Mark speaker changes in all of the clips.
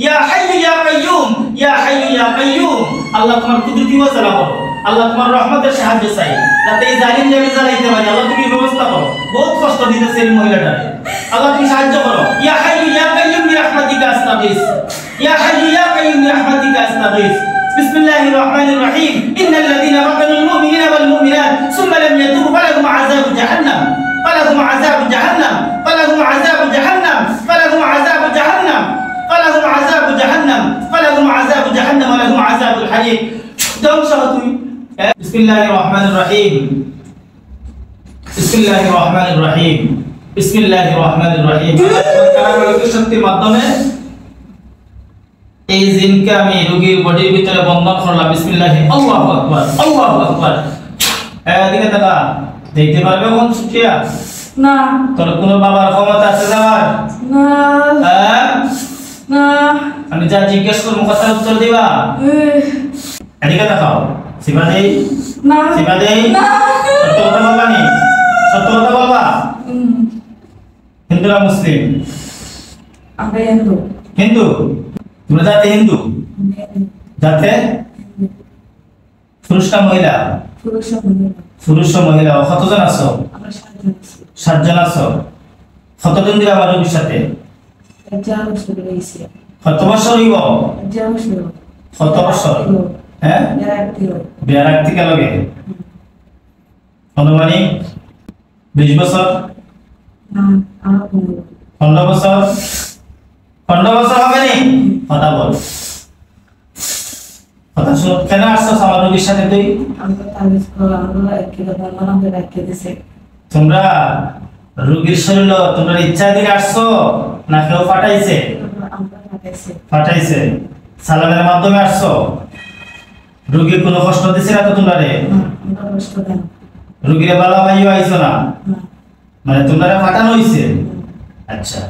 Speaker 1: ইয়া হাইয়্যু ইয়া কাইয়্যুম, ইয়া হাইয়্যু ইয়া কাইয়্যুম। আল্লাহ তোমার কুদরতি ওয়াসালা করো, আল্লাহ তোমার রহমতের সাহায্য চাই, যাতে এই জালিম জামি জ্বালাইতে পারি। আল্লাহ তুমি ব্যবস্থা করো, বহুত কষ্ট দিতেছে এই মহিলাটারে, আল্লাহ তুমি সাহায্য করো। ইয়া হাইয়্যু ইয়া কাইয়্যুম বিরহমাতিকা আস্তাগীস, ইয়া হাইয়্যু ইয়া কাইয়্যুম বিরহমাতিকা আস্তাগীস। বিসমিল্লাহির রহমানির রহিম। ইন্নাল্লাযীনা ফাতানুল মুমিনিনা ওয়াল মুমিনাত সুম্মা লাম ইয়াতুবু ফালাহুম আযাবু জাহান্নাম, ফালাহুম আযাবু জাহান্নাম, ফালাহুম আযাবু জাহান্নাম, ফালাহুম আযাবু জাহান্নাম, ফালাহুম আযাবু জাহান্নাম, ফালাহুম আযাবু জাহান্নাম ওয়া লাহুম আযাবুল হারিক। ধ্বংস হ তুই। বিসমিল্লাহির রহমানির রহিম, বিসমিল্লাহির রহমানির রহিম, বিসমিল্লাহির রহমানির রহিম। কালামের শক্তির মাধ্যমে এই জিনকে আমি রোগীর বডির ভিতরে বন্ধন করলাম। বিসমিল্লাহি আল্লাহু আকবার, আল্লাহু আকবার। এদিকে তাকা, দেখতে পারবে কোন সুটিয়া?
Speaker 2: না।
Speaker 1: তোর কোনো বাবার ক্ষমতা আছে যাওয়ার?
Speaker 2: না। না।
Speaker 1: আমি যা জিজ্ঞেস করবো কথার উত্তর দিবা? এদিকে তাকাও। সিবা দেই?
Speaker 2: না।
Speaker 1: সিবা দেই?
Speaker 2: না।
Speaker 1: সত্য কথা বলবা নি? সত্য কথা বলবা? হিন্দু না মুসলিম?
Speaker 2: আমরা হিন্দু।
Speaker 1: হিন্দু? তোমরা জাতে হিন্দু? জাতে? পুরুষ না মহিলা? পুরুষ ও মহিলা। কতজন আছো?
Speaker 2: আমরা 7 জন আছি।
Speaker 1: 7 জন আছো। কতদিন দিলা আমার রোগীর সাথে?
Speaker 2: 4 বছর হইছে।
Speaker 1: কত বছর হইব?
Speaker 2: 4 বছর।
Speaker 1: কত বছর? হ্যাঁ? বিয়ার রাখতে কে লগে? অনুমানিক 20 বছর?
Speaker 2: না, আর
Speaker 1: 15 বছর? 15 বছর হবে নি? কথা বল। কথা শুন। কেন আসছো আমার রোগীর সাথে তুই?
Speaker 2: আমরা তাবিজ করা, আমরা একলা বানাতে রাখতে দিছে।
Speaker 1: তোমরা রোগীর শরীর তোমরা ইচ্ছা দিয়ে আসছো না কেউ পাঠাইছে?
Speaker 2: আমরা পাঠাইছে।
Speaker 1: পাঠাইছে। সালামের মাধ্যমে আসছো? রোগীর কোনো কষ্ট দিছে না তো তোমরা রে?
Speaker 2: আমরা কষ্ট দেন।
Speaker 1: রোগীরে বালা ভাইও আইছো না?
Speaker 2: না।
Speaker 1: মানে তোমরা পাঠানো হইছে? আচ্ছা।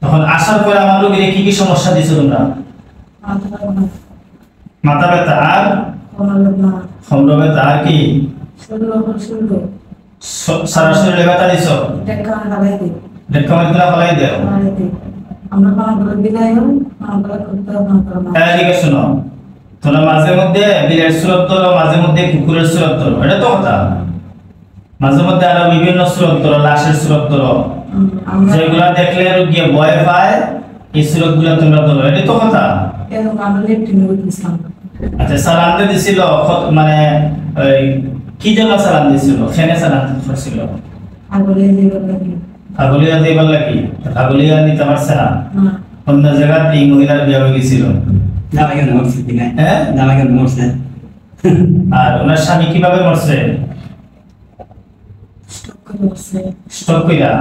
Speaker 1: তখন আসার পরে আমার রোগীরে কি কি সমস্যা দিছো তোমরা? মাথা ব্যথা আর খমর ব্যথা আর কি? সারা শরীরে ব্যথা দিছো? ডেটকামের ফলাই দেও। এদিকে শোনো, তোমরা মাঝে মধ্যে বিলের সুরত ধরো, মাঝে মধ্যে কুকুরের সুরত ধরো, এটা তো কথা। মাঝে মধ্যে আরো বিভিন্ন সুরত ধরো, লাশের সুরত ধরো, যেগুলা দেখলে রোগী ভয় পায়, এই সুরত গুলা তোমরা ধরো, এটা তো কথা। আচ্ছা, সালাম দিছিল মানে কি জন্য সালাম দিছিল? কেন সালাম দিছিল? আগলিয়া দিবার লাগি? আগলিয়া নিতে পারছে না? অন্য জায়গায় এই মহিলার বিয়ে হয়ে গেছিল। আর ওনার স্বামী কিভাবে মরছে? স্ট্রোক কইরা?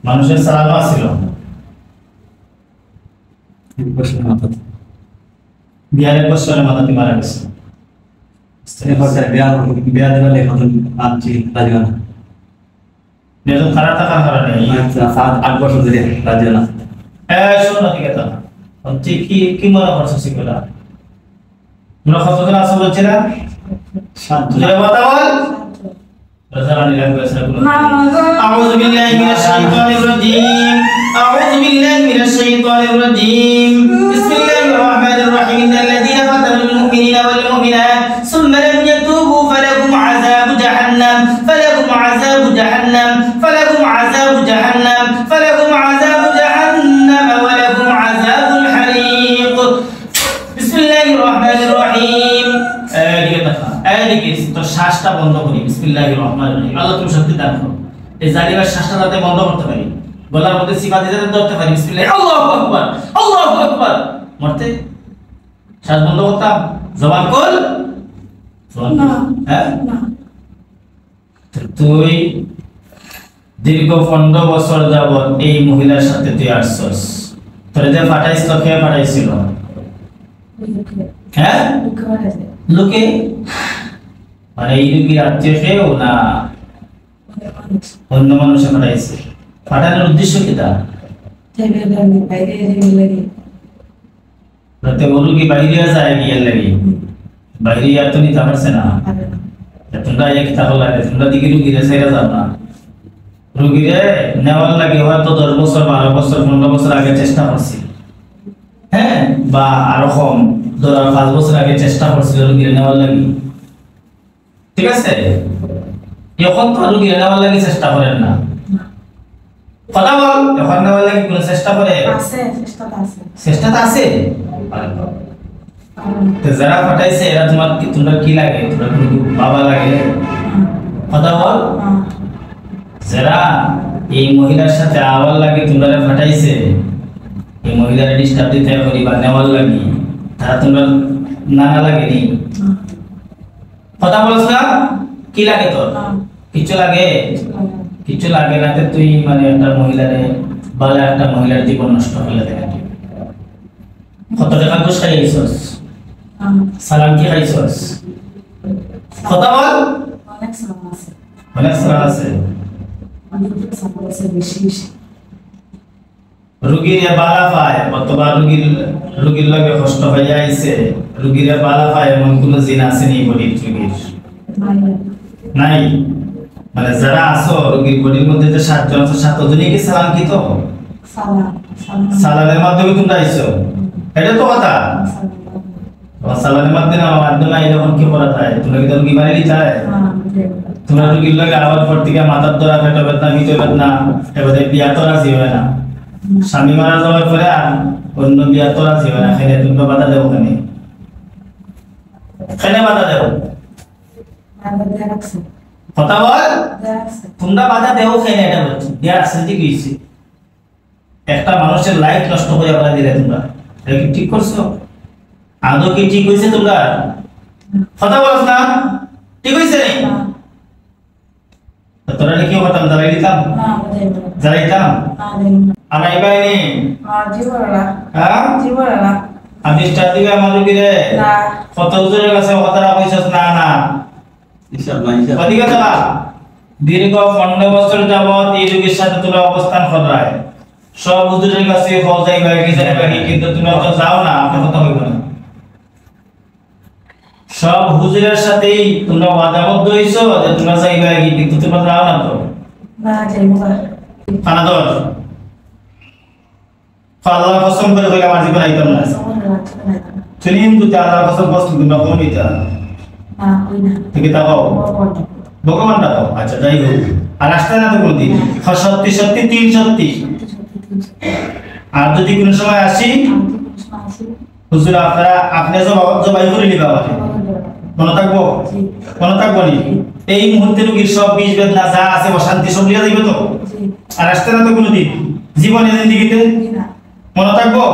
Speaker 1: মানুষের সালামও আছিল। বিয়ারের বছরের মাথাতে মারা গেছে। খারাপ থাকার কারণে
Speaker 3: 7-8 বছর ধরে রাজি না।
Speaker 1: শোন না, ঠিক আছে। তুই কি মনে করছিস সেগুলা? তোমরা কতজন আছো বলছি না? 7 জন। কথা বল। أعوذ بالله من الشيطان الرجيم، أعوذ بالله من الشيطان الرجيم. بسم الله الرحمن الرحيم. إن الذين فتنوا المؤمنين والمؤمنات ثم لم يتوبوا فلهم عذاب جهنم، فلهم عذاب جهنم، فلهم عذاب جهنم، فلهم عذاب جهنم ولهم عذاب الحريق. بسم الله الرحمن الرحيم. এদিকে তো শ্বাসটা বন্ধ করি। বিসমিল্লাহির রহমানির রহিম। আল্লাহ তুমি শক্তি দান করো, এই জালিমের শ্বাসটা যাতে বন্ধ করতে পারি, গলার মধ্যে সিফাত যাতে ধরতে পারি। বিসমিল্লাহ, আল্লাহু আকবার, আল্লাহু আকবার। মরতে শ্বাস বন্ধ করতাম, জবান কর। না, হ্যাঁ না। তুই দীর্ঘ 15 বছর যাবত এই মহিলার সাথে তুই আসছস। তোরে যে পাঠাইছিল, কে পাঠাইছিল? হ্যাঁ, লোকে মানে এই রোগীর আত্মীয় কেউ না অন্য মানুষে পাঠাইছে? পাঠানোর উদ্দেশ্য কি? তা রোগী বাইরে যায় গিয়ে লাগে, বাইরে আর তো নিতে পারছে না। তোমরা এক থাকো লাগে, তোমরা দিকে রোগীরে ছেড়ে যাও না। রোগীরে নেওয়ার লাগে হয়তো 10 বছর 12 বছর 15 বছর আগে চেষ্টা করছি, হ্যাঁ, বা আরো কম, ধরো 5 বছর আগে চেষ্টা করছিল রোগী নেওয়ার লাগি, ঠিক আছে, এখন তো রোগী নেওয়ার লাগি চেষ্টা করেন না, কথা বল, এখন নেওয়ার লাগি কোনো চেষ্টা করে?
Speaker 2: আছে, চেষ্টাটা আছে।
Speaker 1: চেষ্টাটা আছে। তো যারা পাঠাইছে এরা তোমরা কি লাগে? তোমরা কি বাবা লাগে? কথা বল। যারা এই মহিলার সাথে আওয়ার লাগে তোমরা পাঠাইছে, এই মহিলার ডিস্টার্ব দিতে করি বা নেওয়ার লাগি, তারা তোমরা নানা লাগেনি? কথা বলছ না? কি লাগে তোর? কিছু লাগে? কিছু লাগে না তো তুই মানে একটা মহিলারে বলে একটা মহিলার জীবন নষ্ট হয়ে যায়। কত টাকা ঘুষ খাইছিস? সালাম কি খাইছিস? কথা বল।
Speaker 2: অনেক সালাম আছে।
Speaker 1: অনেক সালাম আছে।
Speaker 2: অনেক সালাম আছে, বেশি বেশি।
Speaker 1: রোগীর বালা পায়, অথবা রোগীর লগে কষ্ট হয়ে আইছে, রোগীর বালা পায় এমন কোনো জিন আছে নি বডির রোগীর? নাই। মানে যারা আছো রোগীর বডির মধ্যে যে 7 জন আছে, 7 জনই কি সালাম কি তো? সালামের মাধ্যমে তোমরা আইছো, এটা তো কথা। সালামের মাধ্যমে আইলে এখন কি করা যায়? তোমরা কি রোগী মারি দিতে হয়? তোমরা রোগীর লগে আওয়ার পর থেকে মাথার ধরা, পেট বেদনা, ভিতর বেদনা, এবারে বিয়া তো রাজি হয় না, স্বামী মারা যাওয়ার পরে আর অন্য বিয়া তো রাজি হয় না, এখানে তোমরা বাধা দেবো কেন? এখানে বাধা দেবো? কথা বল। তোমরা বাধা দেও কেন? এটা বলছি দেয়ার আসলে কি হয়েছে? একটা মানুষের লাইফ নষ্ট হয়ে বলা দিলে তোমরা, এটা কি ঠিক করছো? আদৌ কি ঠিক হয়েছে তোমরা? কথা বলছ না? ঠিক হয়েছে? তোরা কি করতাম? দাঁড়াই দিতাম? দাঁড়াইতাম? আনাই বাইনি? হ্যাঁ, আমি স্টার দিবে আমার রুগীরে কত হুজুরের কাছে কথাটা কইছস? না না, দীর্ঘ 15 বছর যাবত এই রোগীর সাথে তোমরা অবস্থান করায়, সব হুজুরের কাছে ফল যাইবা, কিন্তু তোমরা তো যাও না, আপনার কথা হইব না। সব হুজুরের সাথেই তোমরা ওয়াদাবদ্ধ হইছো যে তোমরা যাইবা, কিন্তু তোমরা যাও না তো। খানা দর আল্লাহর কসম করে কইলাম আর জীবন আইতাম না। তুমি কিন্তু আল্লাহর কসম বস্তু তোমরা কোন নিতা থেকে তাকাও, ভগবান তাকাও। আচ্ছা যাই হোক, আর আসতে না তো কোনদিন সত্যি সত্যি 3 সত্যি। আর যদি কোনো সময় আসি হুজুর আপনি জবাই করে নিবা, মনে থাকবো? মনে থাকবো নি? এই মুহূর্তে রোগীর সব বিষ বেদনা যা আছে অশান্তি সব লিয়া যাইবে তো? আর আসতে না তো কোনদিন জীবনে জিন্দিগিতে? মনে থাকবো?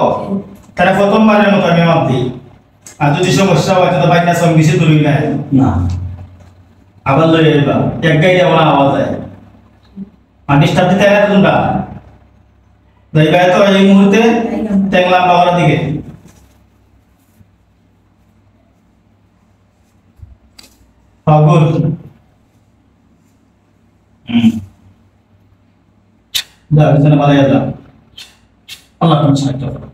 Speaker 1: তারা প্রথমবারের মতো আমি মাপ দিই। আর যদি সমস্যা হয় তো বাইনা সব বেশি দূর নাই না, আবার লয়ে যাইবা, এক গাই যাবো না আওয়াজ যায়, আর ডিস্টার্ব দিতে হয় না তোমরা। যাইবা তো এই মুহূর্তে দেখলাম বাবার দিকে পাগল। যা বিছানা বানাইয়া যা, আল্লাহ তোমার সাহায্য করো।